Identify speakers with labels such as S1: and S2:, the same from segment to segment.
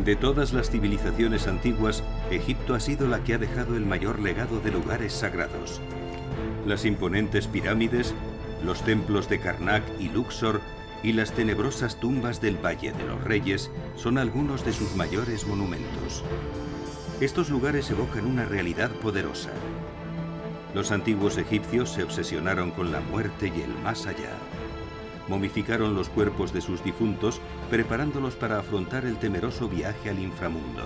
S1: De todas las civilizaciones antiguas, Egipto ha sido la que ha dejado el mayor legado de lugares sagrados. Las imponentes pirámides, los templos de Karnak y Luxor y las tenebrosas tumbas del Valle de los Reyes son algunos de sus mayores monumentos. Estos lugares evocan una realidad poderosa. Los antiguos egipcios se obsesionaron con la muerte y el más allá. Momificaron los cuerpos de sus difuntos, preparándolos para afrontar el temeroso viaje al inframundo.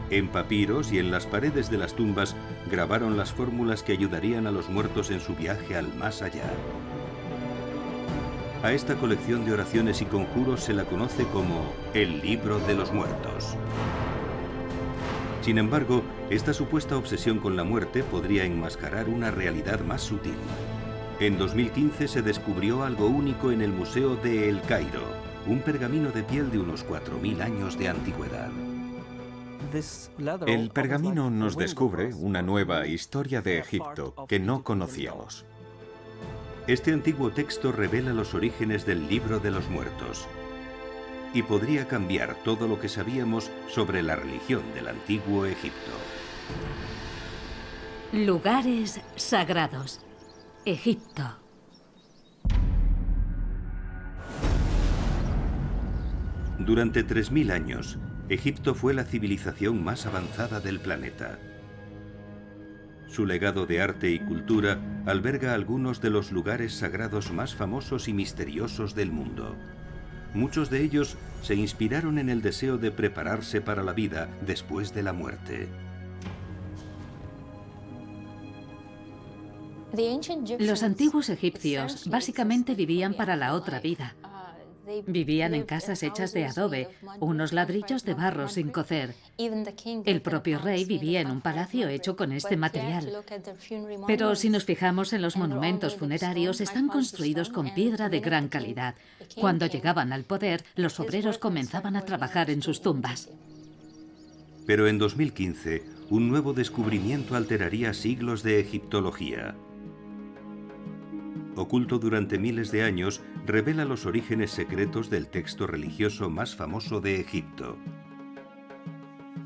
S1: En papiros y en las paredes de las tumbas grabaron las fórmulas que ayudarían a los muertos en su viaje al más allá. A esta colección de oraciones y conjuros se la conoce como el Libro de los Muertos. Sin embargo, esta supuesta obsesión con la muerte podría enmascarar una realidad más sutil. En 2015 se descubrió algo único en el Museo de El Cairo, un pergamino de piel de unos 4000 años de antigüedad.
S2: El pergamino nos descubre una nueva historia de Egipto que no conocíamos.
S1: Este antiguo texto revela los orígenes del Libro de los Muertos y podría cambiar todo lo que sabíamos sobre la religión del antiguo Egipto.
S3: Lugares sagrados. Egipto.
S1: Durante 3000 años, Egipto fue la civilización más avanzada del planeta. Su legado de arte y cultura alberga algunos de los lugares sagrados más famosos y misteriosos del mundo. Muchos de ellos se inspiraron en el deseo de prepararse para la vida después de la muerte.
S3: Los antiguos egipcios básicamente vivían para la otra vida. Vivían en casas hechas de adobe, unos ladrillos de barro sin cocer. El propio rey vivía en un palacio hecho con este material. Pero si nos fijamos en los monumentos funerarios, están construidos con piedra de gran calidad. Cuando llegaban al poder, los obreros comenzaban a trabajar en sus tumbas.
S1: Pero en 2015, un nuevo descubrimiento alteraría siglos de egiptología. Oculto durante miles de años, revela los orígenes secretos del texto religioso más famoso de Egipto.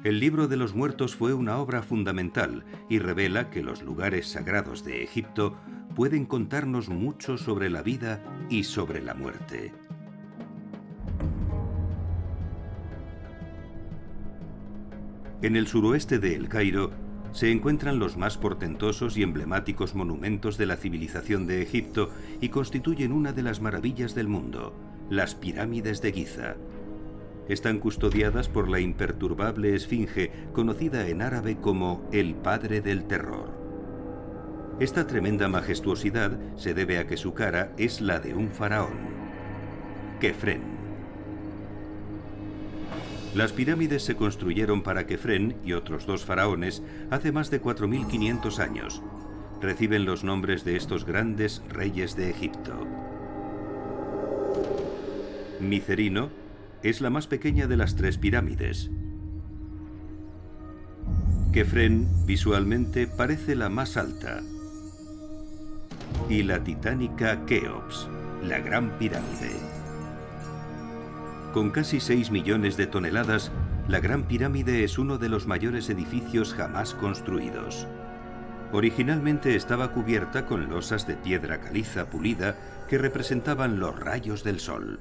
S1: El Libro de los Muertos fue una obra fundamental y revela que los lugares sagrados de Egipto pueden contarnos mucho sobre la vida y sobre la muerte. En el suroeste de El Cairo se encuentran los más portentosos y emblemáticos monumentos de la civilización de Egipto y constituyen una de las maravillas del mundo, las pirámides de Giza. Están custodiadas por la imperturbable esfinge, conocida en árabe como el Padre del Terror. Esta tremenda majestuosidad se debe a que su cara es la de un faraón, Kefren. Las pirámides se construyeron para Kefren y otros dos faraones hace más de 4500 años. Reciben los nombres de estos grandes reyes de Egipto. Micerino es la más pequeña de las tres pirámides. Kefren visualmente parece la más alta. Y la titánica Keops, la gran pirámide. Con casi 6 millones de toneladas, la Gran Pirámide es uno de los mayores edificios jamás construidos. Originalmente estaba cubierta con losas de piedra caliza pulida que representaban los rayos del sol.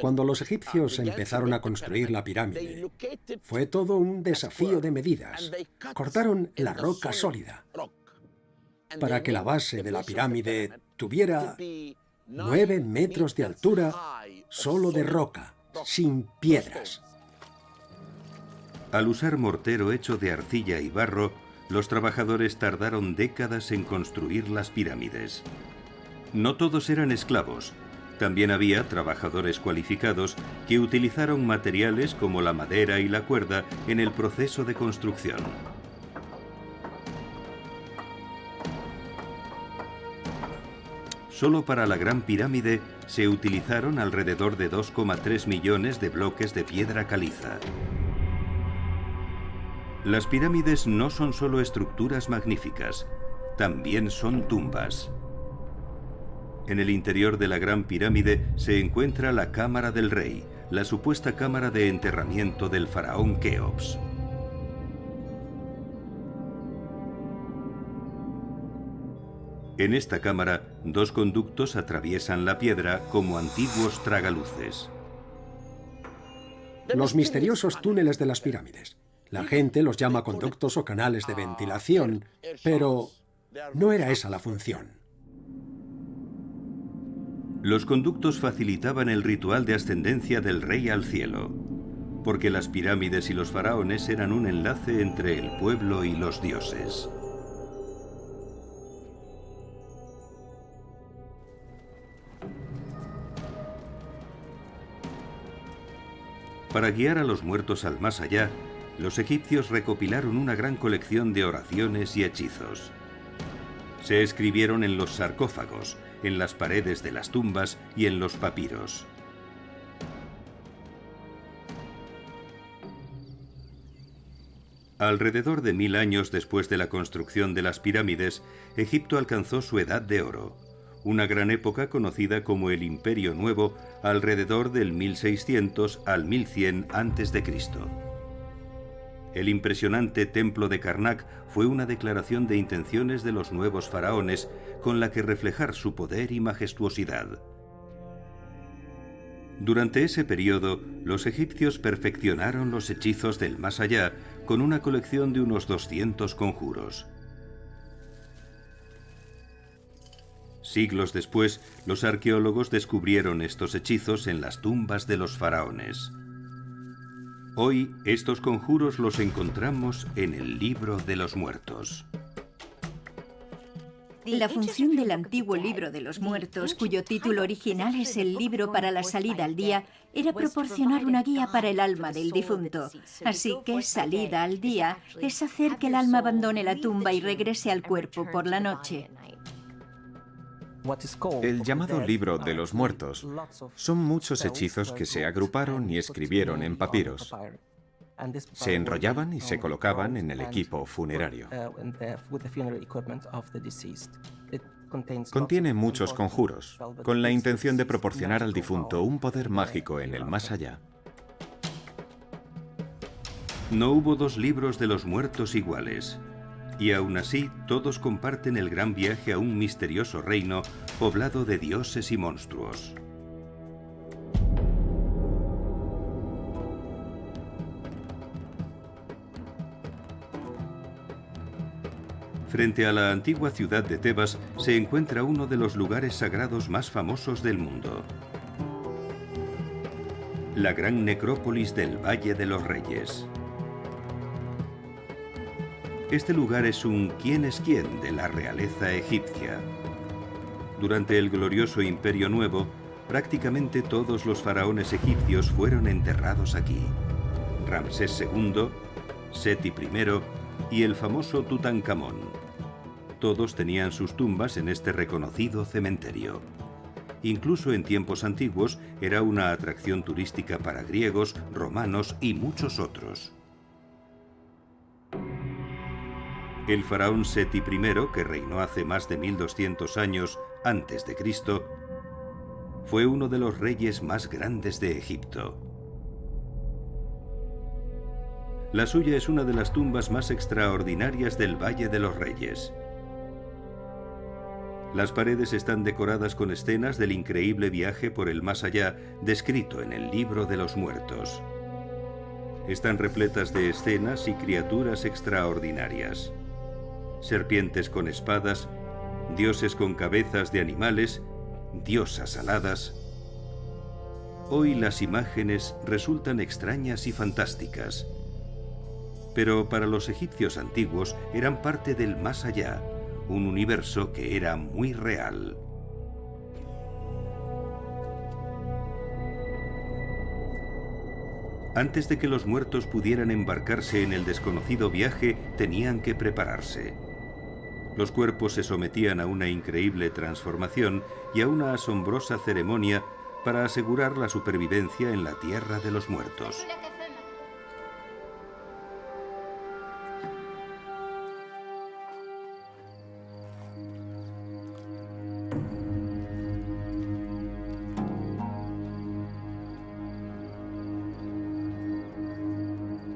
S4: Cuando los egipcios empezaron a construir la pirámide, fue todo un desafío de medidas. Cortaron la roca sólida para que la base de la pirámide tuviera 9 metros de altura solo de roca, sin piedras.
S1: Al usar mortero hecho de arcilla y barro, los trabajadores tardaron décadas en construir las pirámides. No todos eran esclavos. También había trabajadores cualificados que utilizaron materiales como la madera y la cuerda en el proceso de construcción. Solo para la Gran Pirámide se utilizaron alrededor de 2,3 millones de bloques de piedra caliza. Las pirámides no son solo estructuras magníficas, también son tumbas. En el interior de la Gran Pirámide se encuentra la Cámara del Rey, la supuesta cámara de enterramiento del faraón Keops. En esta cámara, dos conductos atraviesan la piedra como antiguos tragaluces.
S4: Los misteriosos túneles de las pirámides. La gente los llama conductos o canales de ventilación, pero no era esa la función.
S1: Los conductos facilitaban el ritual de ascendencia del rey al cielo, porque las pirámides y los faraones eran un enlace entre el pueblo y los dioses. Para guiar a los muertos al más allá, los egipcios recopilaron una gran colección de oraciones y hechizos. Se escribieron en los sarcófagos, en las paredes de las tumbas y en los papiros. Alrededor de 1000 años después de la construcción de las pirámides, Egipto alcanzó su edad de oro, una gran época conocida como el Imperio Nuevo, alrededor del 1600 al 1100 a.C. El impresionante templo de Karnak fue una declaración de intenciones de los nuevos faraones con la que reflejar su poder y majestuosidad. Durante ese periodo, los egipcios perfeccionaron los hechizos del más allá con una colección de unos 200 conjuros. Siglos después, los arqueólogos descubrieron estos hechizos en las tumbas de los faraones. Hoy, estos conjuros los encontramos en el Libro de los Muertos.
S5: La función del antiguo Libro de los Muertos, cuyo título original es el Libro para la Salida al Día, era proporcionar una guía para el alma del difunto. Así que salida al día es hacer que el alma abandone la tumba y regrese al cuerpo por la noche.
S2: El llamado Libro de los Muertos son muchos hechizos que se agruparon y escribieron en papiros. Se enrollaban y se colocaban en el equipo funerario. Contiene muchos conjuros, con la intención de proporcionar al difunto un poder mágico en el más allá.
S1: No hubo dos libros de los muertos iguales. Y aún así, todos comparten el gran viaje a un misterioso reino poblado de dioses y monstruos. Frente a la antigua ciudad de Tebas se encuentra uno de los lugares sagrados más famosos del mundo. La gran necrópolis del Valle de los Reyes. Este lugar es un quién es quién de la realeza egipcia. Durante el glorioso Imperio Nuevo, prácticamente todos los faraones egipcios fueron enterrados aquí. Ramsés II, Seti I y el famoso Tutankamón. Todos tenían sus tumbas en este reconocido cementerio. Incluso en tiempos antiguos era una atracción turística para griegos, romanos y muchos otros. El faraón Seti I, que reinó hace más de 1200 años antes de Cristo, fue uno de los reyes más grandes de Egipto. La suya es una de las tumbas más extraordinarias del Valle de los Reyes. Las paredes están decoradas con escenas del increíble viaje por el más allá descrito en el Libro de los Muertos. Están repletas de escenas y criaturas extraordinarias. Serpientes con espadas, dioses con cabezas de animales, diosas aladas. Hoy las imágenes resultan extrañas y fantásticas, pero para los egipcios antiguos eran parte del más allá, un universo que era muy real. Antes de que los muertos pudieran embarcarse en el desconocido viaje, tenían que prepararse. Los cuerpos se sometían a una increíble transformación y a una asombrosa ceremonia para asegurar la supervivencia en la tierra de los muertos.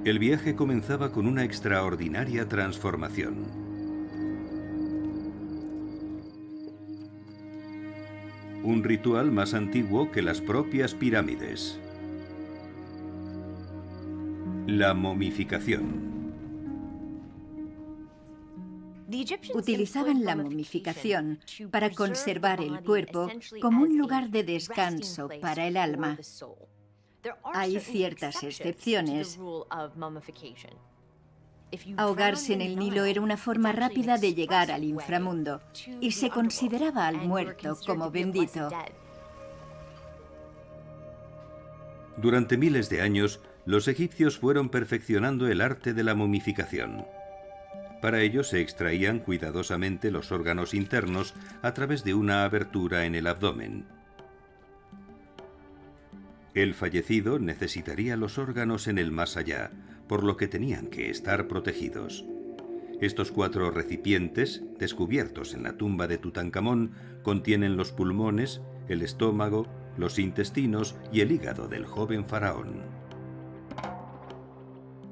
S1: El viaje comenzaba con una extraordinaria transformación. Un ritual más antiguo que las propias pirámides. La momificación.
S5: Utilizaban la momificación para conservar el cuerpo como un lugar de descanso para el alma. Hay ciertas excepciones. Ahogarse en el Nilo era una forma rápida de llegar al inframundo y se consideraba al muerto como bendito.
S1: Durante miles de años, los egipcios fueron perfeccionando el arte de la momificación. Para ello se extraían cuidadosamente los órganos internos a través de una abertura en el abdomen. El fallecido necesitaría los órganos en el más allá, por lo que tenían que estar protegidos. Estos 4 recipientes, descubiertos en la tumba de Tutankamón, contienen los pulmones, el estómago, los intestinos y el hígado del joven faraón.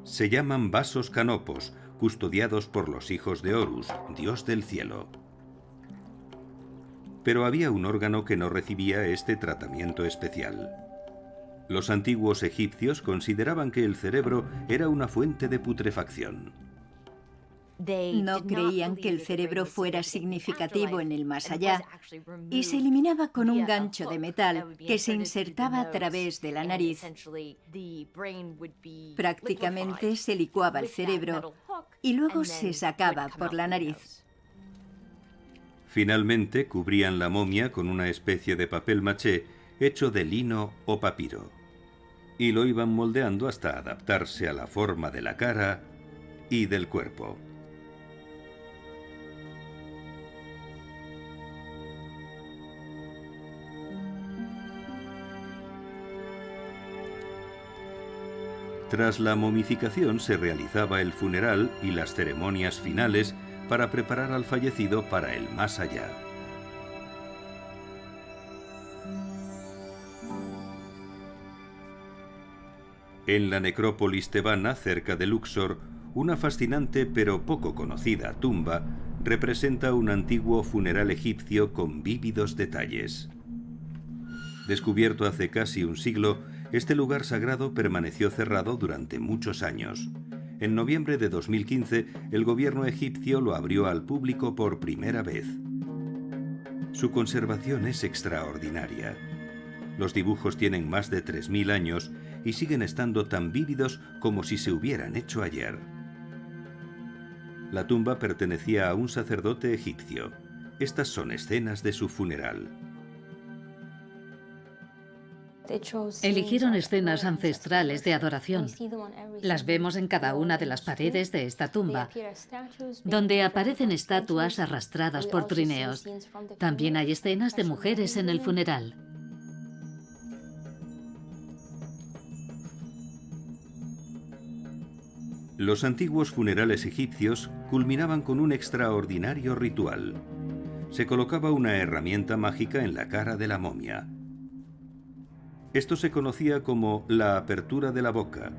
S1: Se llaman vasos canopos, custodiados por los hijos de Horus, dios del cielo. Pero había un órgano que no recibía este tratamiento especial. Los antiguos egipcios consideraban que el cerebro era una fuente de putrefacción.
S5: No creían que el cerebro fuera significativo en el más allá y se eliminaba con un gancho de metal que se insertaba a través de la nariz. Prácticamente se licuaba el cerebro y luego se sacaba por la nariz.
S1: Finalmente cubrían la momia con una especie de papel maché hecho de lino o papiro, y lo iban moldeando hasta adaptarse a la forma de la cara y del cuerpo. Tras la momificación se realizaba el funeral y las ceremonias finales para preparar al fallecido para el más allá. En la necrópolis tebana, cerca de Luxor, una fascinante pero poco conocida tumba representa un antiguo funeral egipcio con vívidos detalles. Descubierto hace casi un siglo, este lugar sagrado permaneció cerrado durante muchos años. En noviembre de 2015, el gobierno egipcio lo abrió al público por primera vez. Su conservación es extraordinaria. Los dibujos tienen más de 3000 años y siguen estando tan vívidos como si se hubieran hecho ayer. La tumba pertenecía a un sacerdote egipcio. Estas son escenas de su funeral.
S3: Eligieron escenas ancestrales de adoración. Las vemos en cada una de las paredes de esta tumba, donde aparecen estatuas arrastradas por trineos. También hay escenas de mujeres en el funeral.
S1: Los antiguos funerales egipcios culminaban con un extraordinario ritual. Se colocaba una herramienta mágica en la cara de la momia. Esto se conocía como la apertura de la boca.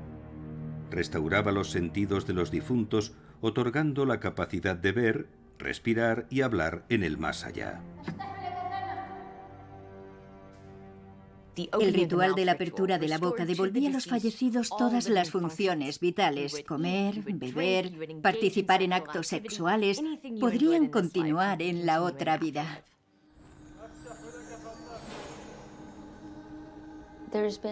S1: Restauraba los sentidos de los difuntos, otorgando la capacidad de ver, respirar y hablar en el más allá.
S5: El ritual de la apertura de la boca devolvía a los fallecidos todas las funciones vitales: comer, beber, participar en actos sexuales. Podrían continuar en la otra vida.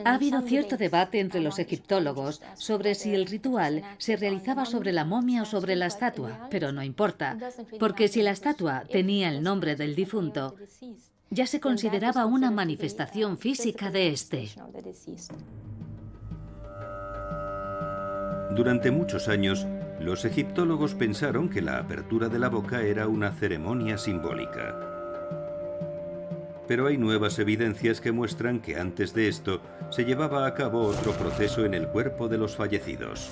S3: Ha habido cierto debate entre los egiptólogos sobre si el ritual se realizaba sobre la momia o sobre la estatua, pero no importa, porque si la estatua tenía el nombre del difunto, ya se consideraba una manifestación física de este.
S1: Durante muchos años, los egiptólogos pensaron que la apertura de la boca era una ceremonia simbólica. Pero hay nuevas evidencias que muestran que antes de esto se llevaba a cabo otro proceso en el cuerpo de los fallecidos.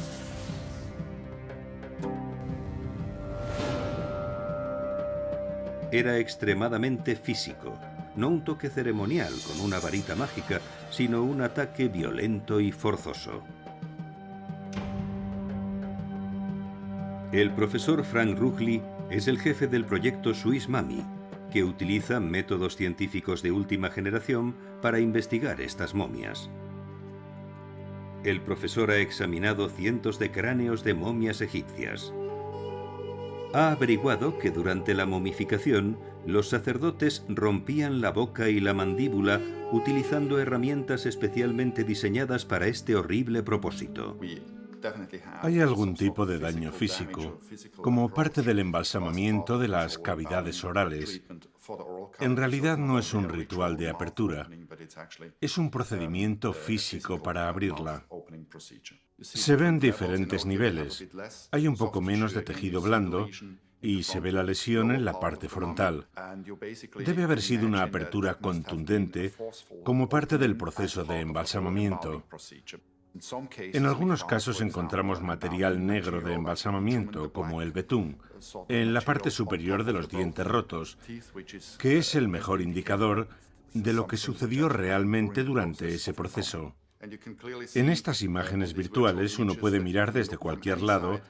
S1: Era extremadamente físico, no un toque ceremonial con una varita mágica, sino un ataque violento y forzoso. El profesor Frank Ruggli es el jefe del proyecto Swiss Mummy, que utiliza métodos científicos de última generación para investigar estas momias. El profesor ha examinado cientos de cráneos de momias egipcias. Ha averiguado que durante la momificación, los sacerdotes rompían la boca y la mandíbula utilizando herramientas especialmente diseñadas para este horrible propósito.
S6: Hay algún tipo de daño físico, como parte del embalsamamiento de las cavidades orales. En realidad no es un ritual de apertura, es un procedimiento físico para abrirla. Se ven diferentes niveles. Hay un poco menos de tejido blando y se ve la lesión en la parte frontal. Debe haber sido una apertura contundente como parte del proceso de embalsamamiento. En algunos casos encontramos material negro de embalsamamiento, como el betún, en la parte superior de los dientes rotos, que es el mejor indicador de lo que sucedió realmente durante ese proceso. En estas imágenes virtuales uno puede mirar desde cualquier lado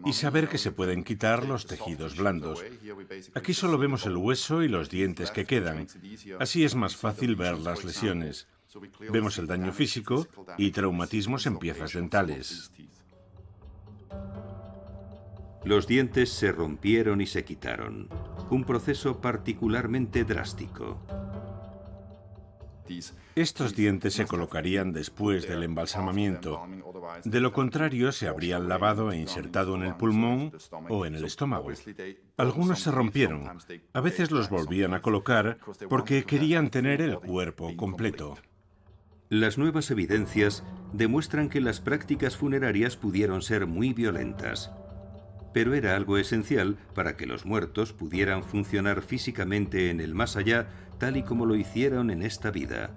S6: y saber que se pueden quitar los tejidos blandos. Aquí solo vemos el hueso y los dientes que quedan. Así es más fácil ver las lesiones. Vemos el daño físico y traumatismos en piezas dentales.
S1: Los dientes se rompieron y se quitaron. Un proceso particularmente drástico.
S6: Estos dientes se colocarían después del embalsamamiento. De lo contrario, se habrían lavado e insertado en el pulmón o en el estómago. Algunos se rompieron. A veces los volvían a colocar porque querían tener el cuerpo completo.
S1: Las nuevas evidencias demuestran que las prácticas funerarias pudieron ser muy violentas, pero era algo esencial para que los muertos pudieran funcionar físicamente en el más allá, tal y como lo hicieron en esta vida.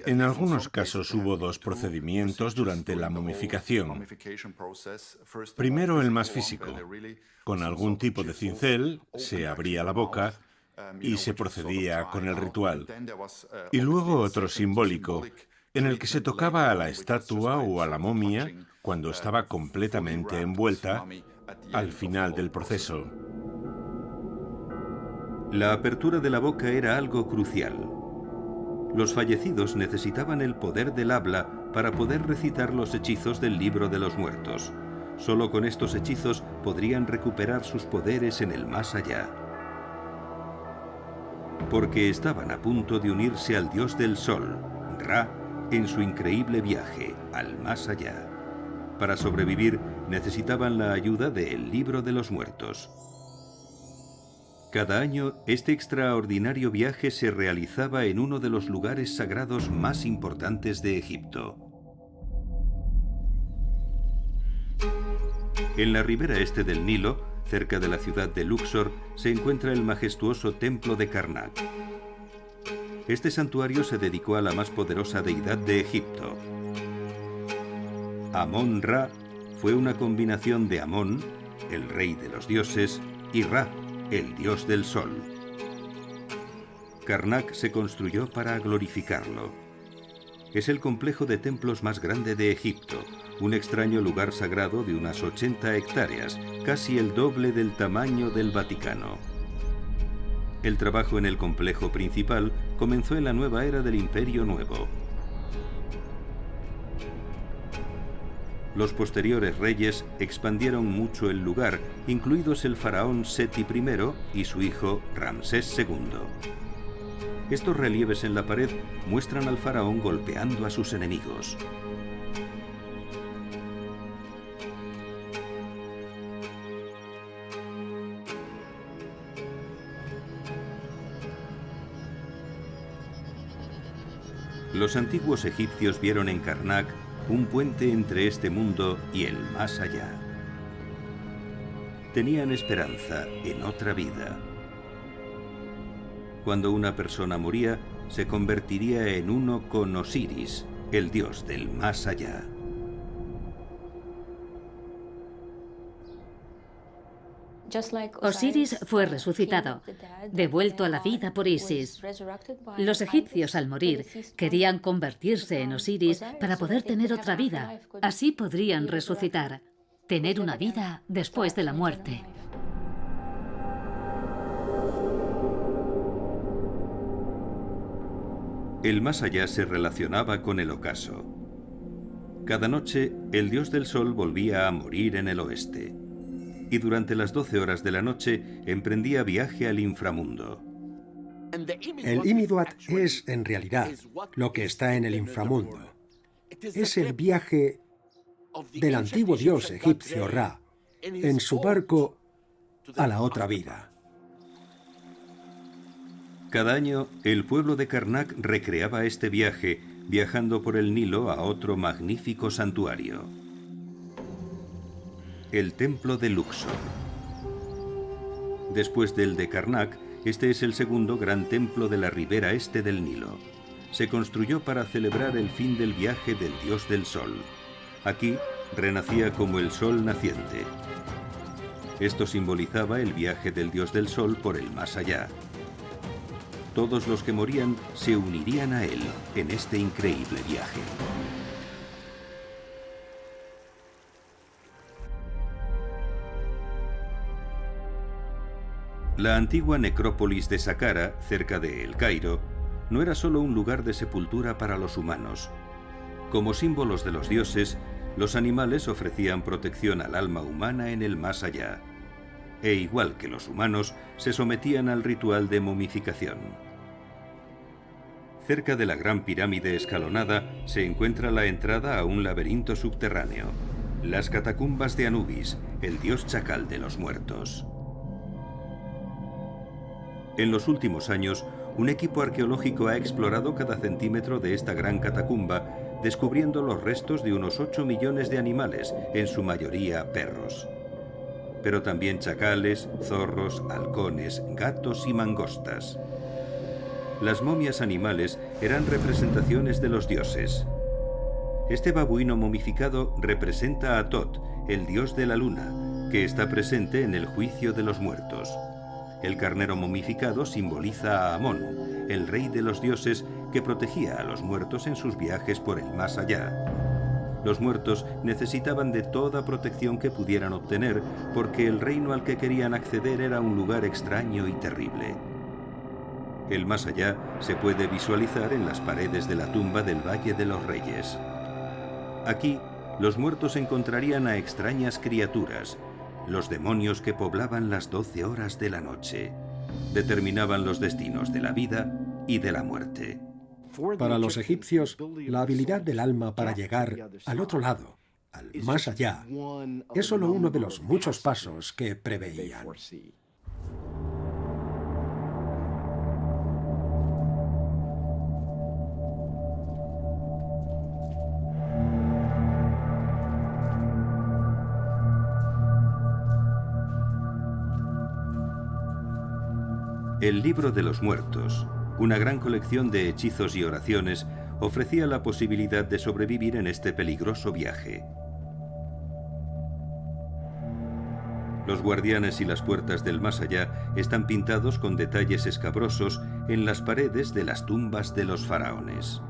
S6: En algunos casos hubo dos procedimientos durante la momificación. Primero, el más físico. Con algún tipo de cincel se abría la boca y se procedía con el ritual. Y luego otro simbólico, en el que se tocaba a la estatua o a la momia cuando estaba completamente envuelta al final del proceso.
S1: La apertura de la boca era algo crucial. Los fallecidos necesitaban el poder del habla para poder recitar los hechizos del libro de los muertos. Solo con estos hechizos podrían recuperar sus poderes en el más allá. Porque estaban a punto de unirse al dios del sol, Ra, en su increíble viaje al más allá. Para sobrevivir necesitaban la ayuda del libro de los muertos. Cada año, este extraordinario viaje se realizaba en uno de los lugares sagrados más importantes de Egipto. En la ribera este del Nilo, cerca de la ciudad de Luxor, se encuentra el majestuoso templo de Karnak. Este santuario se dedicó a la más poderosa deidad de Egipto. Amón-Ra fue una combinación de Amón, el rey de los dioses, y Ra, el dios del sol. Karnak se construyó para glorificarlo. Es el complejo de templos más grande de Egipto, un extraño lugar sagrado de unas 80 hectáreas, casi el doble del tamaño del Vaticano. El trabajo en el complejo principal comenzó en la nueva era del Imperio Nuevo. Los posteriores reyes expandieron mucho el lugar, incluidos el faraón Seti I y su hijo Ramsés II. Estos relieves en la pared muestran al faraón golpeando a sus enemigos. Los antiguos egipcios vieron en Karnak un puente entre este mundo y el más allá. Tenían esperanza en otra vida. Cuando una persona moría, se convertiría en uno con Osiris, el dios del más allá.
S3: Osiris fue resucitado, devuelto a la vida por Isis. Los egipcios, al morir, querían convertirse en Osiris para poder tener otra vida. Así podrían resucitar. tener una vida después de la muerte.
S1: El más allá se relacionaba con el ocaso. Cada noche, el dios del sol volvía a morir en el oeste, y durante las 12 horas de la noche emprendía viaje al inframundo.
S4: El Imiduat es, en realidad, lo que está en el inframundo. Es el viaje del antiguo dios egipcio Ra en su barco a la otra vida.
S1: Cada año, el pueblo de Karnak recreaba este viaje, viajando por el Nilo a otro magnífico santuario. El templo de Luxor. Después del de Karnak, este es el segundo gran templo de la ribera este del Nilo. Se construyó para celebrar el fin del viaje del dios del sol. Aquí renacía como el sol naciente. Esto simbolizaba el viaje del dios del sol por el más allá. Todos los que morían se unirían a él en este increíble viaje. La antigua necrópolis de Saqqara, cerca de El Cairo, no era solo un lugar de sepultura para los humanos. Como símbolos de los dioses, los animales ofrecían protección al alma humana en el más allá. E igual que los humanos, se sometían al ritual de momificación. Cerca de la gran pirámide escalonada se encuentra la entrada a un laberinto subterráneo, las catacumbas de Anubis, el dios chacal de los muertos. En los últimos años, un equipo arqueológico ha explorado cada centímetro de esta gran catacumba, descubriendo los restos de unos 8 millones de animales, en su mayoría perros. Pero también chacales, zorros, halcones, gatos y mangostas. Las momias animales eran representaciones de los dioses. Este babuino momificado representa a Tot, el dios de la luna, que está presente en el juicio de los muertos. El carnero momificado simboliza a Amón, el rey de los dioses que protegía a los muertos en sus viajes por el más allá. Los muertos necesitaban de toda protección que pudieran obtener, porque el reino al que querían acceder era un lugar extraño y terrible. El más allá se puede visualizar en las paredes de la tumba del Valle de los Reyes. Aquí, los muertos encontrarían a extrañas criaturas, los demonios que poblaban las 12 horas de la noche. Determinaban los destinos de la vida y de la muerte.
S4: Para los egipcios, la habilidad del alma para llegar al otro lado, al más allá, es solo uno de los muchos pasos que preveían.
S1: El libro de los muertos, una gran colección de hechizos y oraciones, ofrecía la posibilidad de sobrevivir en este peligroso viaje. Los guardianes y las puertas del más allá están pintados con detalles escabrosos en las paredes de las tumbas de los faraones.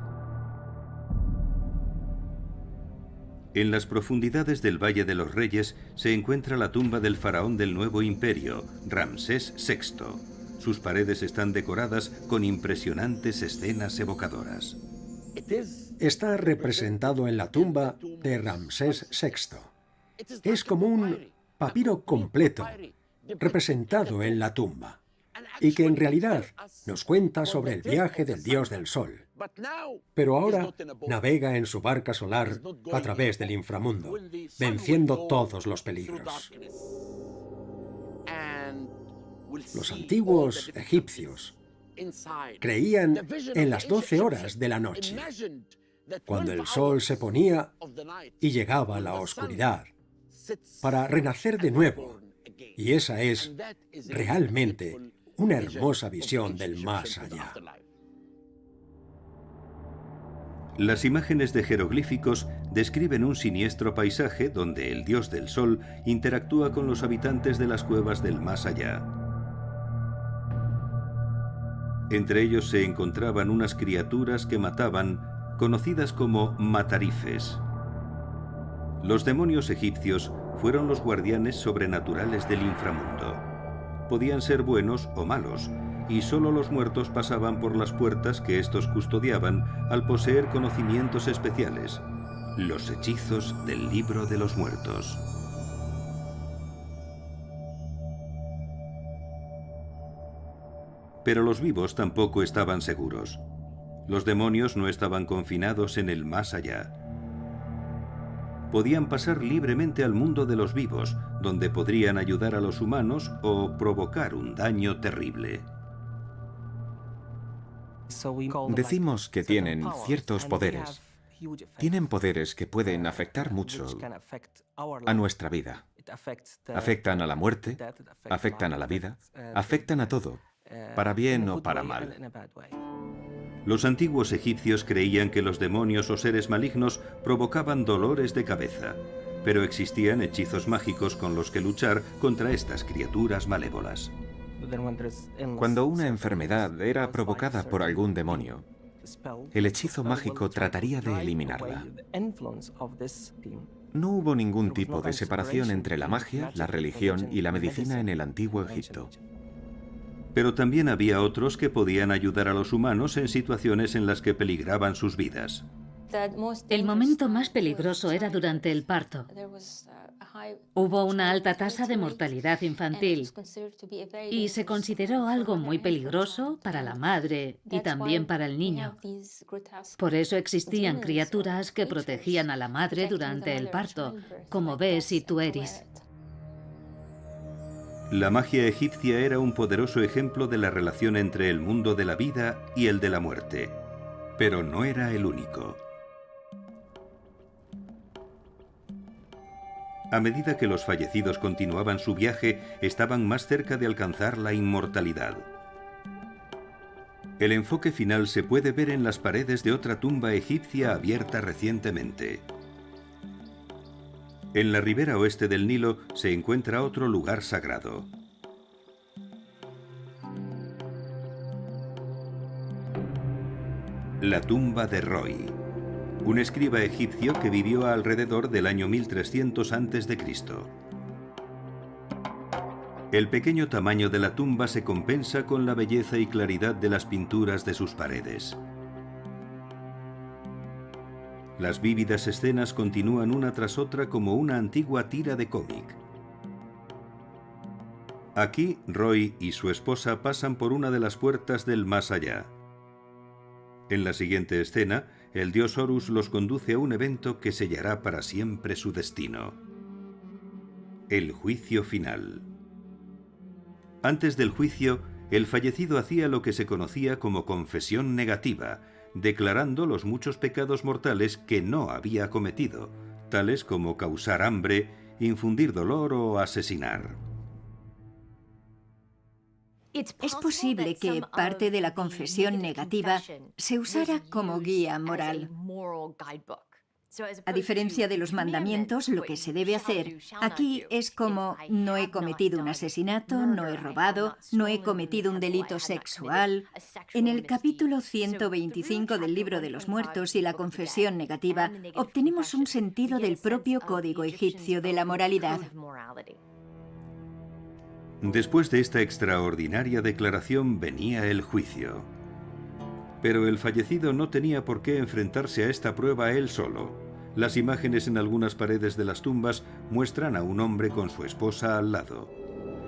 S1: En las profundidades del Valle de los Reyes se encuentra la tumba del faraón del nuevo imperio, Ramsés VI. Sus paredes están decoradas con impresionantes escenas evocadoras.
S4: Está representado en la tumba de Ramsés VI. Es como un papiro completo, representado en la tumba, y que en realidad nos cuenta sobre el viaje del dios del sol. Pero ahora navega en su barca solar a través del inframundo, venciendo todos los peligros. Los antiguos egipcios creían en las 12 horas de la noche, cuando el sol se ponía y llegaba la oscuridad, para renacer de nuevo. Y esa es realmente una hermosa visión del más allá.
S1: Las imágenes de jeroglíficos describen un siniestro paisaje donde el dios del sol interactúa con los habitantes de las cuevas del más allá. Entre ellos se encontraban unas criaturas que mataban, conocidas como matarifes. Los demonios egipcios fueron los guardianes sobrenaturales del inframundo. Podían ser buenos o malos, y solo los muertos pasaban por las puertas que estos custodiaban al poseer conocimientos especiales, los hechizos del libro de los muertos. Pero los vivos tampoco estaban seguros. Los demonios no estaban confinados en el más allá. Podían pasar libremente al mundo de los vivos, donde podrían ayudar a los humanos o provocar un daño terrible.
S2: Decimos que tienen ciertos poderes. Tienen poderes que pueden afectar mucho a nuestra vida. Afectan a la muerte, afectan a la vida, afectan a todo, para bien o para mal.
S1: Los antiguos egipcios creían que los demonios o seres malignos provocaban dolores de cabeza, pero existían hechizos mágicos con los que luchar contra estas criaturas malévolas.
S2: Cuando una enfermedad era provocada por algún demonio, el hechizo mágico trataría de eliminarla. No hubo ningún tipo de separación entre la magia, la religión y la medicina en el antiguo Egipto.
S1: Pero también había otros que podían ayudar a los humanos en situaciones en las que peligraban sus vidas.
S3: El momento más peligroso era durante el parto. Hubo una alta tasa de mortalidad infantil y se consideró algo muy peligroso para la madre y también para el niño. Por eso existían criaturas que protegían a la madre durante el parto, como Bes y Tueris.
S1: La magia egipcia era un poderoso ejemplo de la relación entre el mundo de la vida y el de la muerte, pero no era el único. A medida que los fallecidos continuaban su viaje, estaban más cerca de alcanzar la inmortalidad. El enfoque final se puede ver en las paredes de otra tumba egipcia abierta recientemente. En la ribera oeste del Nilo se encuentra otro lugar sagrado. La tumba de Roy, un escriba egipcio que vivió alrededor del año 1300 a.C. El pequeño tamaño de la tumba se compensa con la belleza y claridad de las pinturas de sus paredes. Las vívidas escenas continúan una tras otra como una antigua tira de cómic. Aquí, Roy y su esposa pasan por una de las puertas del más allá. En la siguiente escena, el dios Horus los conduce a un evento que sellará para siempre su destino. El juicio final. Antes del juicio, el fallecido hacía lo que se conocía como confesión negativa, declarando los muchos pecados mortales que no había cometido, tales como causar hambre, infundir dolor o asesinar.
S5: Es posible que parte de la confesión negativa se usara como guía moral. A diferencia de los mandamientos, lo que se debe hacer aquí es como: no he cometido un asesinato, no he robado, no he cometido un delito sexual. En el capítulo 125 del Libro de los Muertos y la confesión negativa, obtenemos un sentido del propio código egipcio de la moralidad.
S1: Después de esta extraordinaria declaración venía el juicio. Pero el fallecido no tenía por qué enfrentarse a esta prueba él solo. Las imágenes en algunas paredes de las tumbas muestran a un hombre con su esposa al lado.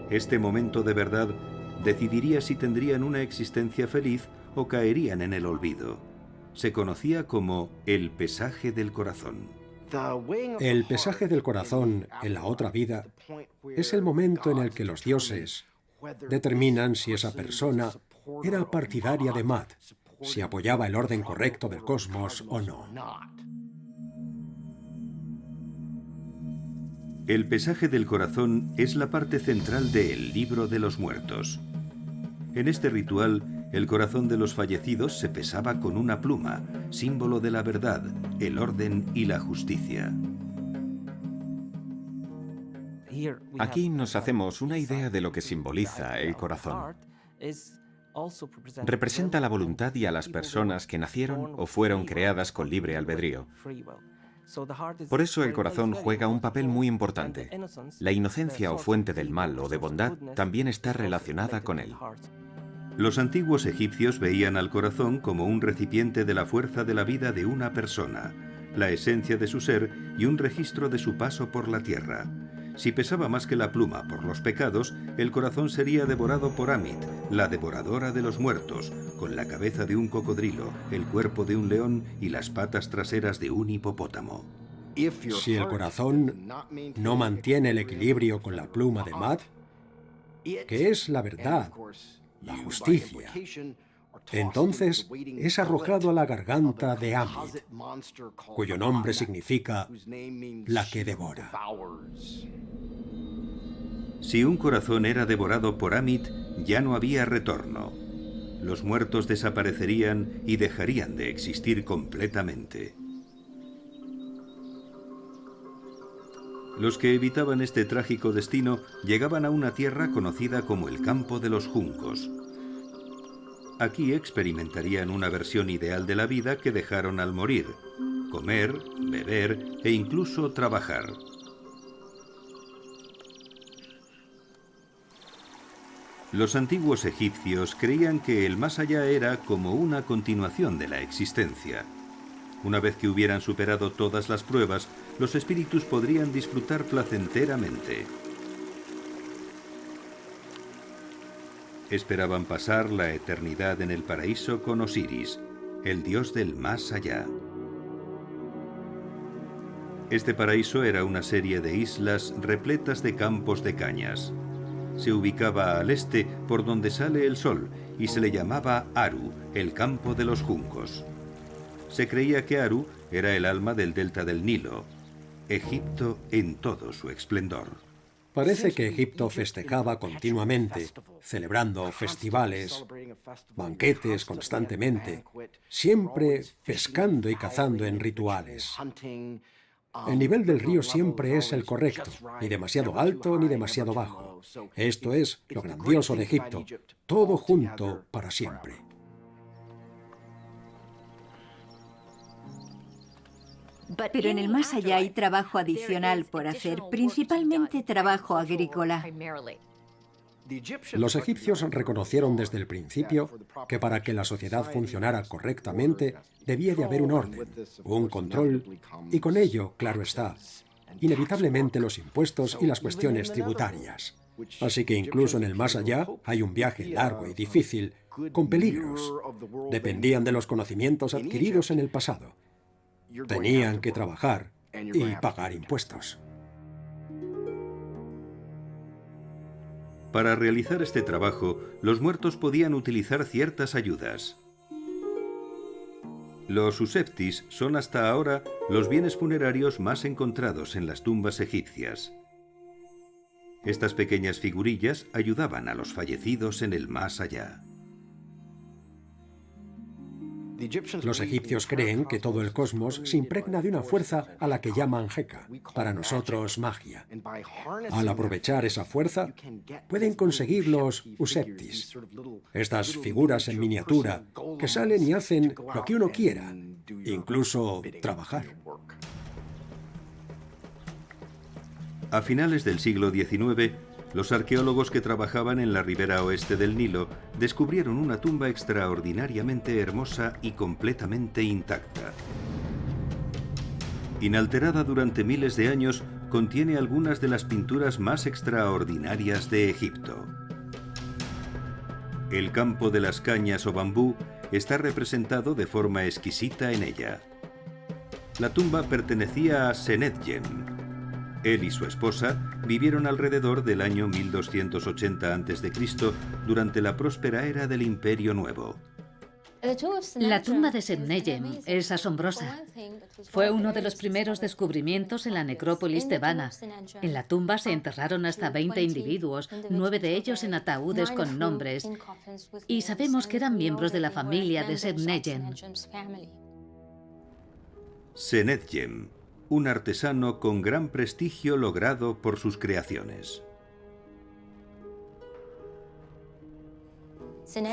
S1: Este momento de verdad decidiría si tendrían una existencia feliz o caerían en el olvido. Se conocía como el pesaje del corazón.
S4: El pesaje del corazón en la otra vida es el momento en el que los dioses determinan si esa persona era partidaria de Mad, si apoyaba el orden correcto del cosmos o no.
S1: El pesaje del corazón es la parte central del Libro de los Muertos. En este ritual, el corazón de los fallecidos se pesaba con una pluma, símbolo de la verdad, el orden y la justicia.
S2: Aquí nos hacemos una idea de lo que simboliza el corazón. Representa la voluntad y a las personas que nacieron o fueron creadas con libre albedrío. Por eso el corazón juega un papel muy importante. La inocencia o fuente del mal o de bondad también está relacionada con él.
S1: Los antiguos egipcios veían al corazón como un recipiente de la fuerza de la vida de una persona, la esencia de su ser y un registro de su paso por la tierra. Si pesaba más que la pluma por los pecados, el corazón sería devorado por Amit, la devoradora de los muertos, con la cabeza de un cocodrilo, el cuerpo de un león y las patas traseras de un hipopótamo.
S4: Si el corazón no mantiene el equilibrio con la pluma de Mad, que es la verdad, la justicia, entonces es arrojado a la garganta de Amit, cuyo nombre significa la que devora.
S1: Si un corazón era devorado por Amit, ya no había retorno. Los muertos desaparecerían y dejarían de existir completamente. Los que evitaban este trágico destino llegaban a una tierra conocida como el Campo de los Juncos. Aquí experimentarían una versión ideal de la vida que dejaron al morir: comer, beber e incluso trabajar. Los antiguos egipcios creían que el más allá era como una continuación de la existencia. Una vez que hubieran superado todas las pruebas, los espíritus podrían disfrutar placenteramente. Esperaban pasar la eternidad en el paraíso con Osiris, el dios del más allá. Este paraíso era una serie de islas repletas de campos de cañas. Se ubicaba al este por donde sale el sol y se le llamaba Aru, el campo de los juncos. Se creía que Aru era el alma del delta del Nilo, Egipto en todo su esplendor.
S4: Parece que Egipto festejaba continuamente, celebrando festivales, banquetes constantemente, siempre pescando y cazando en rituales. El nivel del río siempre es el correcto, ni demasiado alto ni demasiado bajo. Esto es lo grandioso de Egipto, todo junto para siempre.
S5: Pero en el más allá hay trabajo adicional por hacer, principalmente trabajo agrícola.
S4: Los egipcios reconocieron desde el principio que para que la sociedad funcionara correctamente debía de haber un orden, un control y con ello, claro está, inevitablemente los impuestos y las cuestiones tributarias. Así que incluso en el más allá hay un viaje largo y difícil, con peligros. Dependían de los conocimientos adquiridos en el pasado. Tenían que trabajar y pagar impuestos.
S1: Para realizar este trabajo, los muertos podían utilizar ciertas ayudas. Los useptis son hasta ahora los bienes funerarios más encontrados en las tumbas egipcias. Estas pequeñas figurillas ayudaban a los fallecidos en el más allá.
S4: Los egipcios creen que todo el cosmos se impregna de una fuerza a la que llaman Heka, para nosotros magia. Al aprovechar esa fuerza, pueden conseguir los useptis, estas figuras en miniatura que salen y hacen lo que uno quiera, incluso trabajar.
S1: A finales del siglo XIX, los arqueólogos que trabajaban en la ribera oeste del Nilo descubrieron una tumba extraordinariamente hermosa y completamente intacta. Inalterada durante miles de años, contiene algunas de las pinturas más extraordinarias de Egipto. El campo de las cañas o bambú está representado de forma exquisita en ella. La tumba pertenecía a Senedjem. Él y su esposa vivieron alrededor del año 1280 a.C. durante la próspera era del Imperio Nuevo.
S3: La tumba de Senedjem es asombrosa. Fue uno de los primeros descubrimientos en la necrópolis tebana. En la tumba se enterraron hasta 20 individuos, 9 de ellos en ataúdes con nombres, y sabemos que eran miembros de la familia de Senedjem.
S1: Senedjem, un artesano con gran prestigio logrado por sus creaciones.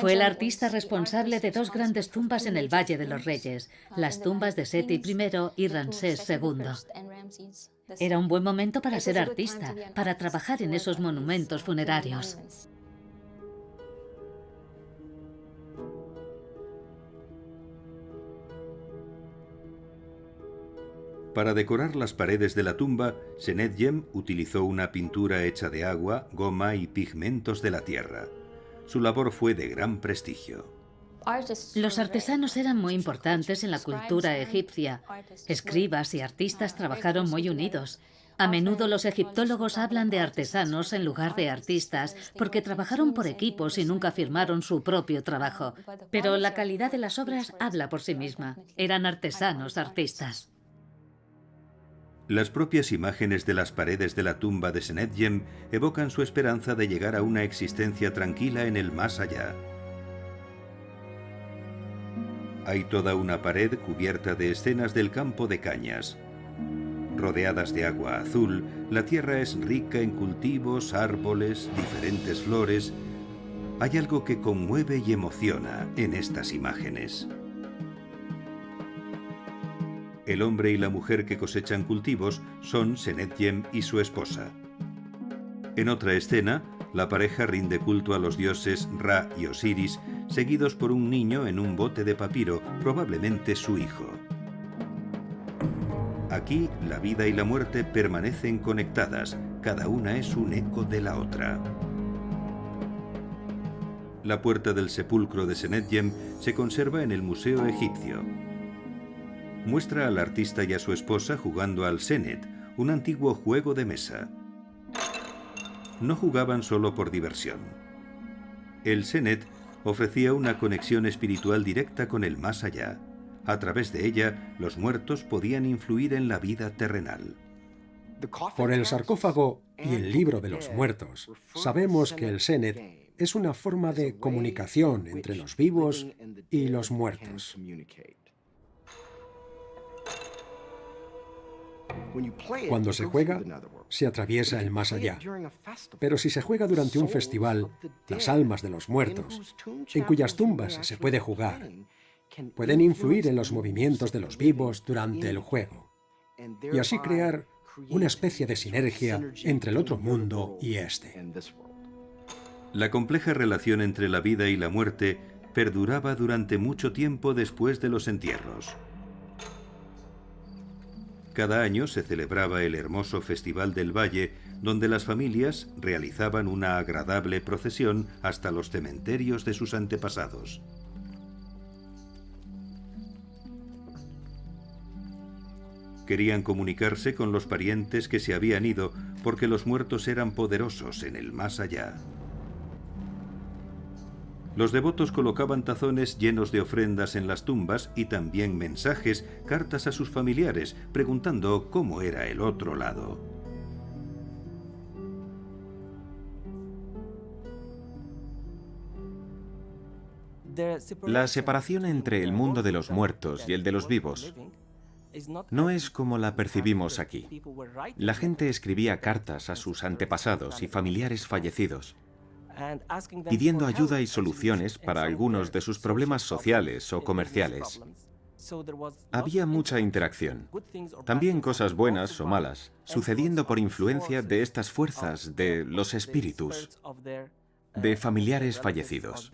S3: Fue el artista responsable de dos grandes tumbas en el Valle de los Reyes, las tumbas de Seti I y Ramsés II. Era un buen momento para ser artista, para trabajar en esos monumentos funerarios.
S1: Para decorar las paredes de la tumba, Senedjem utilizó una pintura hecha de agua, goma y pigmentos de la tierra. Su labor fue de gran prestigio.
S3: Los artesanos eran muy importantes en la cultura egipcia. Escribas y artistas trabajaron muy unidos. A menudo los egiptólogos hablan de artesanos en lugar de artistas, porque trabajaron por equipos y nunca firmaron su propio trabajo. Pero la calidad de las obras habla por sí misma. Eran artesanos, artistas.
S1: Las propias imágenes de las paredes de la tumba de Senedjem evocan su esperanza de llegar a una existencia tranquila en el más allá. Hay toda una pared cubierta de escenas del campo de cañas. Rodeadas de agua azul, la tierra es rica en cultivos, árboles, diferentes flores. Hay algo que conmueve y emociona en estas imágenes. El hombre y la mujer que cosechan cultivos son Senedjem y su esposa. En otra escena, la pareja rinde culto a los dioses Ra y Osiris, seguidos por un niño en un bote de papiro, probablemente su hijo. Aquí, la vida y la muerte permanecen conectadas, cada una es un eco de la otra. La puerta del sepulcro de Senedjem se conserva en el Museo Egipcio. Muestra al artista y a su esposa jugando al Senet, un antiguo juego de mesa. No jugaban solo por diversión. El Senet ofrecía una conexión espiritual directa con el más allá. A través de ella, los muertos podían influir en la vida terrenal.
S4: Por el sarcófago y el libro de los muertos, sabemos que el Senet es una forma de comunicación entre los vivos y los muertos. Cuando se juega, se atraviesa el más allá. Pero si se juega durante un festival, las almas de los muertos, en cuyas tumbas se puede jugar, pueden influir en los movimientos de los vivos durante el juego, y así crear una especie de sinergia entre el otro mundo y este.
S1: La compleja relación entre la vida y la muerte perduraba durante mucho tiempo después de los entierros. Cada año se celebraba el hermoso Festival del Valle, donde las familias realizaban una agradable procesión hasta los cementerios de sus antepasados. Querían comunicarse con los parientes que se habían ido, porque los muertos eran poderosos en el más allá. Los devotos colocaban tazones llenos de ofrendas en las tumbas y también mensajes, cartas a sus familiares, preguntando cómo era el otro lado.
S2: La separación entre el mundo de los muertos y el de los vivos no es como la percibimos aquí. La gente escribía cartas a sus antepasados y familiares fallecidos, pidiendo ayuda y soluciones para algunos de sus problemas sociales o comerciales. Había mucha interacción, también cosas buenas o malas, sucediendo por influencia de estas fuerzas de los espíritus, de familiares fallecidos.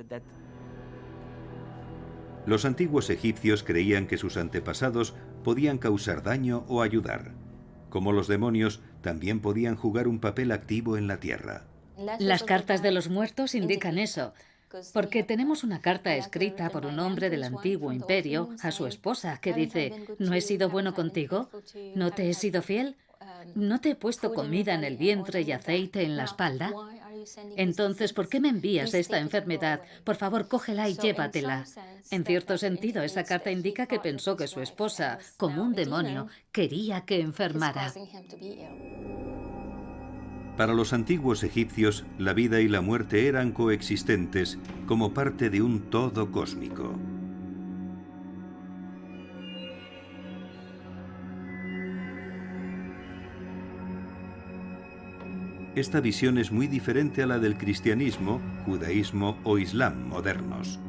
S1: Los antiguos egipcios creían que sus antepasados podían causar daño o ayudar. Como los demonios, también podían jugar un papel activo en la tierra.
S3: Las cartas de los muertos indican eso, porque tenemos una carta escrita por un hombre del antiguo imperio a su esposa que dice: ¿no he sido bueno contigo? ¿No te he sido fiel? ¿No te he puesto comida en el vientre y aceite en la espalda? Entonces, ¿por qué me envías esta enfermedad? Por favor, cógela y llévatela. En cierto sentido, esa carta indica que pensó que su esposa, como un demonio, quería que enfermara.
S1: Para los antiguos egipcios, la vida y la muerte eran coexistentes como parte de un todo cósmico. Esta visión es muy diferente a la del cristianismo, judaísmo o islam modernos.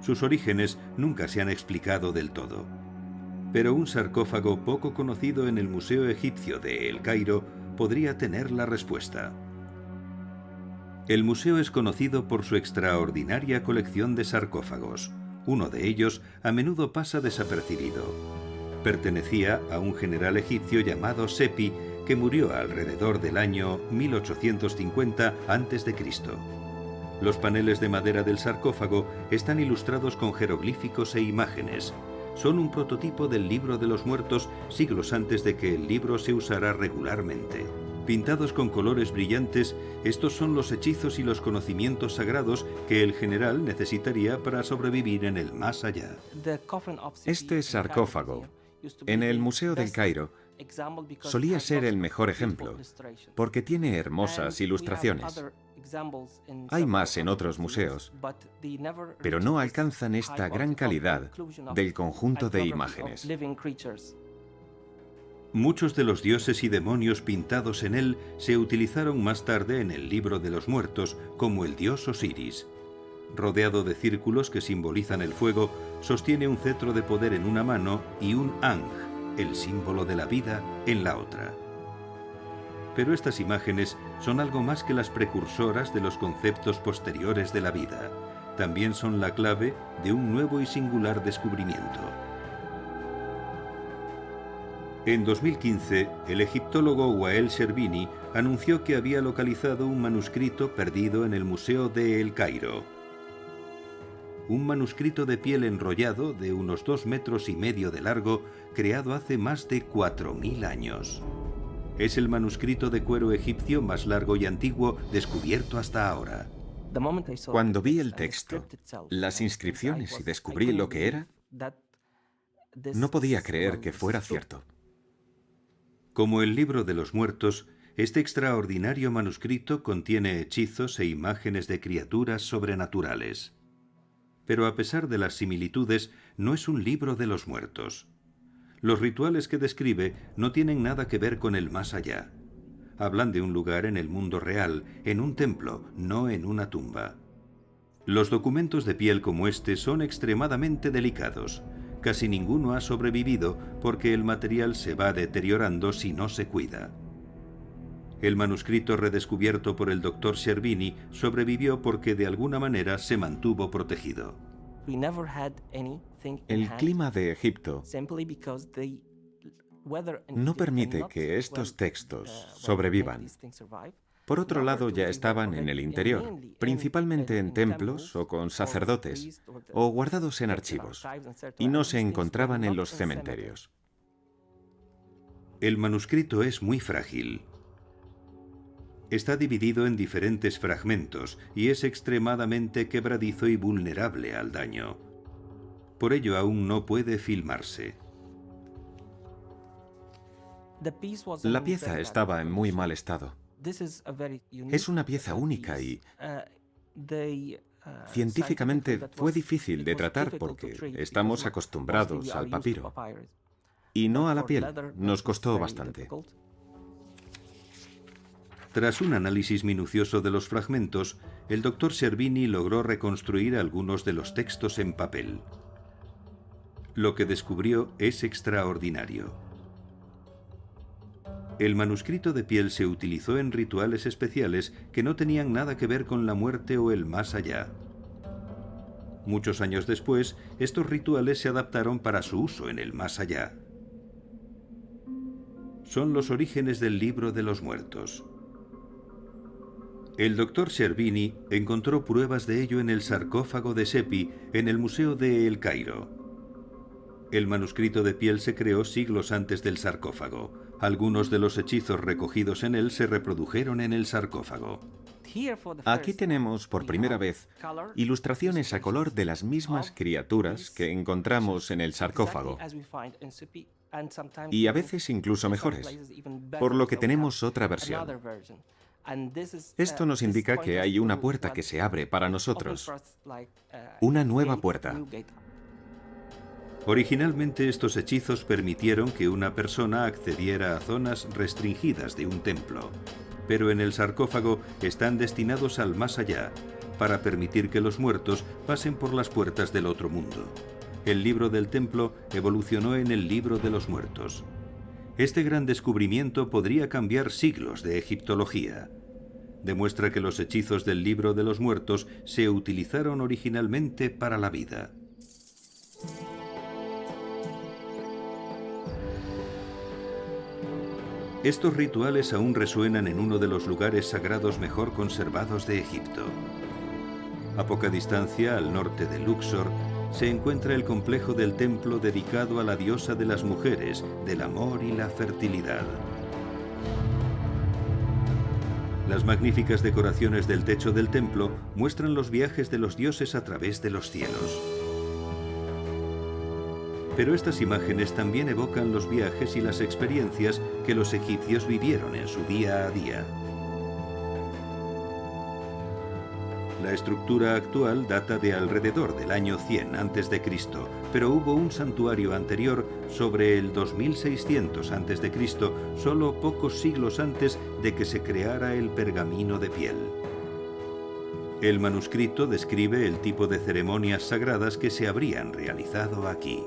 S1: Sus orígenes nunca se han explicado del todo. Pero un sarcófago poco conocido en el Museo Egipcio de El Cairo podría tener la respuesta. El museo es conocido por su extraordinaria colección de sarcófagos. Uno de ellos a menudo pasa desapercibido. Pertenecía a un general egipcio llamado Sepi, que murió alrededor del año 1850 a.C. Los paneles de madera del sarcófago están ilustrados con jeroglíficos e imágenes. Son un prototipo del libro de los muertos siglos antes de que el libro se usara regularmente. Pintados con colores brillantes, estos son los hechizos y los conocimientos sagrados que el general necesitaría para sobrevivir en el más allá.
S2: Este sarcófago, en el Museo del Cairo, solía ser el mejor ejemplo, porque tiene hermosas ilustraciones. Hay más en otros museos, pero no alcanzan esta gran calidad del conjunto de imágenes.
S1: Muchos de los dioses y demonios pintados en él se utilizaron más tarde en el libro de los muertos, como el dios Osiris. Rodeado de círculos que simbolizan el fuego, sostiene un cetro de poder en una mano y un Ankh, el símbolo de la vida, en la otra. Pero estas imágenes son algo más que las precursoras de los conceptos posteriores de la vida. También son la clave de un nuevo y singular descubrimiento. En 2015, el egiptólogo Wael Sherbini anunció que había localizado un manuscrito perdido en el Museo de El Cairo. Un manuscrito de piel enrollado de unos 2,5 metros de largo, creado hace más de 4.000 años. Es el manuscrito de cuero egipcio más largo y antiguo descubierto hasta ahora.
S2: Cuando vi el texto, las inscripciones y descubrí lo que era, no podía creer que fuera cierto.
S1: Como el libro de los muertos, este extraordinario manuscrito contiene hechizos e imágenes de criaturas sobrenaturales. Pero a pesar de las similitudes, no es un libro de los muertos. Los rituales que describe no tienen nada que ver con el más allá. Hablan de un lugar en el mundo real, en un templo, no en una tumba. Los documentos de piel como este son extremadamente delicados. Casi ninguno ha sobrevivido porque el material se va deteriorando si no se cuida. El manuscrito redescubierto por el Dr. Sherbini sobrevivió porque de alguna manera se mantuvo protegido.
S2: El clima de Egipto no permite que estos textos sobrevivan. Por otro lado, ya estaban en el interior, principalmente en templos o con sacerdotes, o guardados en archivos, y no se encontraban en los cementerios.
S1: El manuscrito es muy frágil. Está dividido en diferentes fragmentos y es extremadamente quebradizo y vulnerable al daño. Por ello aún no puede filmarse.
S2: La pieza estaba en muy mal estado. Es una pieza única y científicamente fue difícil de tratar porque estamos acostumbrados al papiro y no a la piel. Nos costó bastante.
S1: Tras un análisis minucioso de los fragmentos, el Dr. Sherbini logró reconstruir algunos de los textos en papel. Lo que descubrió es extraordinario. El manuscrito de piel se utilizó en rituales especiales que no tenían nada que ver con la muerte o el más allá. Muchos años después, estos rituales se adaptaron para su uso en el más allá. Son los orígenes del libro de los muertos. El Dr. Sherbini encontró pruebas de ello en el sarcófago de Sepi en el Museo de El Cairo. El manuscrito de piel se creó siglos antes del sarcófago. Algunos de los hechizos recogidos en él se reprodujeron en el sarcófago.
S2: Aquí tenemos por primera vez ilustraciones a color de las mismas criaturas que encontramos en el sarcófago, y a veces incluso mejores, por lo que tenemos otra versión. Esto nos indica que hay una puerta que se abre para nosotros, una nueva puerta.
S1: Originalmente estos hechizos permitieron que una persona accediera a zonas restringidas de un templo. pero en el sarcófago están destinados al más allá, para permitir que los muertos pasen por las puertas del otro mundo. El libro del templo evolucionó en el libro de los muertos. Este gran descubrimiento podría cambiar siglos de egiptología. Demuestra que los hechizos del libro de los muertos se utilizaron originalmente para la vida. Estos rituales aún resuenan en uno de los lugares sagrados mejor conservados de Egipto. A poca distancia, al norte de Luxor, se encuentra el complejo del templo dedicado a la diosa de las mujeres, del amor y la fertilidad. Las magníficas decoraciones del techo del templo muestran los viajes de los dioses a través de los cielos. Pero estas imágenes también evocan los viajes y las experiencias que los egipcios vivieron en su día a día. La estructura actual data de alrededor del año 100 a.C., pero hubo un santuario anterior sobre el 2600 a.C., solo pocos siglos antes de que se creara el pergamino de piel. El manuscrito describe el tipo de ceremonias sagradas que se habrían realizado aquí.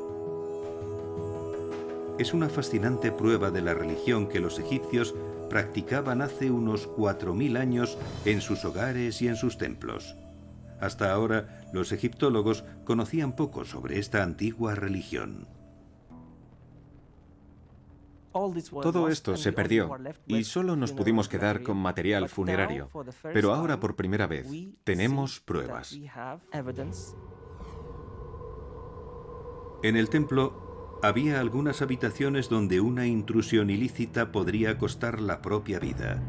S1: Es una fascinante prueba de la religión que los egipcios practicaban hace unos 4000 años en sus hogares y en sus templos. Hasta ahora, los egiptólogos conocían poco sobre esta antigua religión.
S2: Todo esto se perdió y solo nos pudimos quedar con material funerario, pero ahora por primera vez tenemos pruebas.
S1: En el templo había algunas habitaciones donde una intrusión ilícita podría costar la propia vida.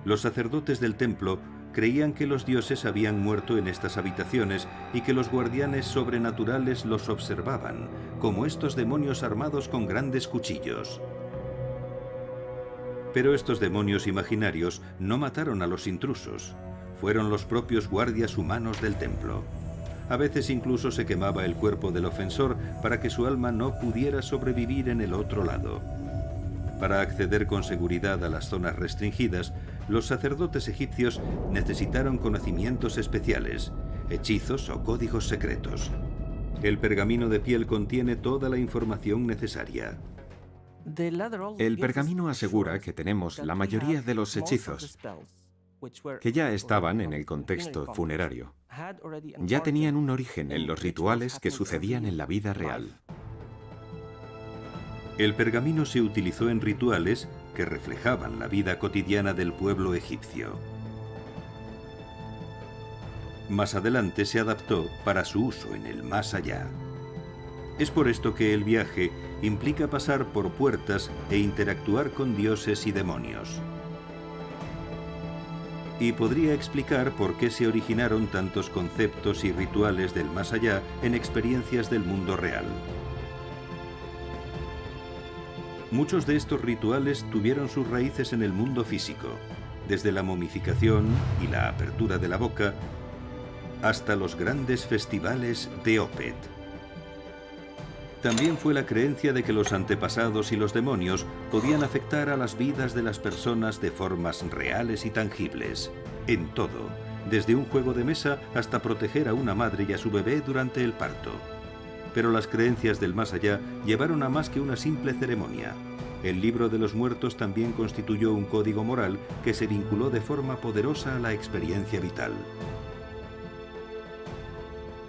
S1: Los sacerdotes del templo creían que los dioses habían muerto en estas habitaciones y que los guardianes sobrenaturales los observaban, como estos demonios armados con grandes cuchillos. Pero estos demonios imaginarios no mataron a los intrusos. Fueron los propios guardias humanos del templo. A veces incluso se quemaba el cuerpo del ofensor para que su alma no pudiera sobrevivir en el otro lado. Para acceder con seguridad a las zonas restringidas, los sacerdotes egipcios necesitaron conocimientos especiales, hechizos o códigos secretos. El pergamino de piel contiene toda la información necesaria.
S2: El pergamino asegura que tenemos la mayoría de los hechizos, que ya estaban en el contexto funerario. Ya tenían un origen en los rituales que sucedían en la vida real.
S1: El pergamino se utilizó en rituales que reflejaban la vida cotidiana del pueblo egipcio. Más adelante se adaptó para su uso en el más allá. Es por esto que el viaje implica pasar por puertas e interactuar con dioses y demonios. Y podría explicar por qué se originaron tantos conceptos y rituales del más allá en experiencias del mundo real. Muchos de estos rituales tuvieron sus raíces en el mundo físico, desde la momificación y la apertura de la boca hasta los grandes festivales de Opet. También fue la creencia de que los antepasados y los demonios podían afectar a las vidas de las personas de formas reales y tangibles, en todo, desde un juego de mesa hasta proteger a una madre y a su bebé durante el parto. Pero las creencias del más allá llevaron a más que una simple ceremonia. El libro de los muertos también constituyó un código moral que se vinculó de forma poderosa a la experiencia vital.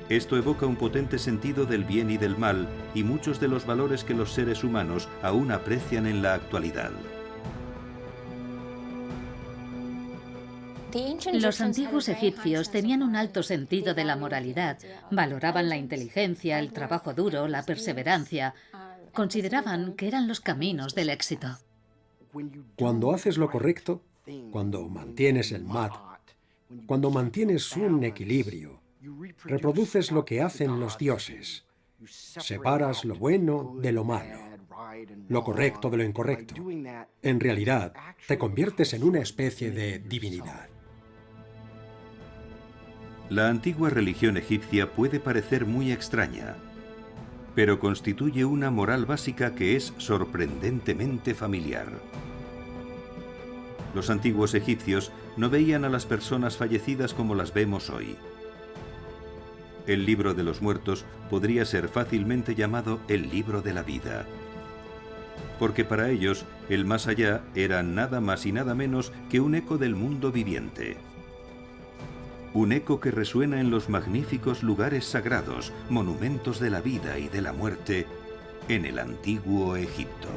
S1: Esto evoca un potente sentido del bien y del mal y muchos de los valores que los seres humanos aún aprecian en la actualidad.
S3: Los antiguos egipcios tenían un alto sentido de la moralidad, valoraban la inteligencia, el trabajo duro, la perseverancia. Consideraban que eran los caminos del éxito.
S4: Cuando haces lo correcto, cuando mantienes el mat, cuando mantienes un equilibrio, reproduces lo que hacen los dioses. Separas lo bueno de lo malo, lo correcto de lo incorrecto. En realidad, te conviertes en una especie de divinidad.
S1: La antigua religión egipcia puede parecer muy extraña, pero constituye una moral básica que es sorprendentemente familiar. Los antiguos egipcios no veían a las personas fallecidas como las vemos hoy. El libro de los muertos podría ser fácilmente llamado el libro de la vida, porque para ellos el más allá era nada más y nada menos que un eco del mundo viviente. Un eco que resuena en los magníficos lugares sagrados, monumentos de la vida y de la muerte, en el antiguo Egipto.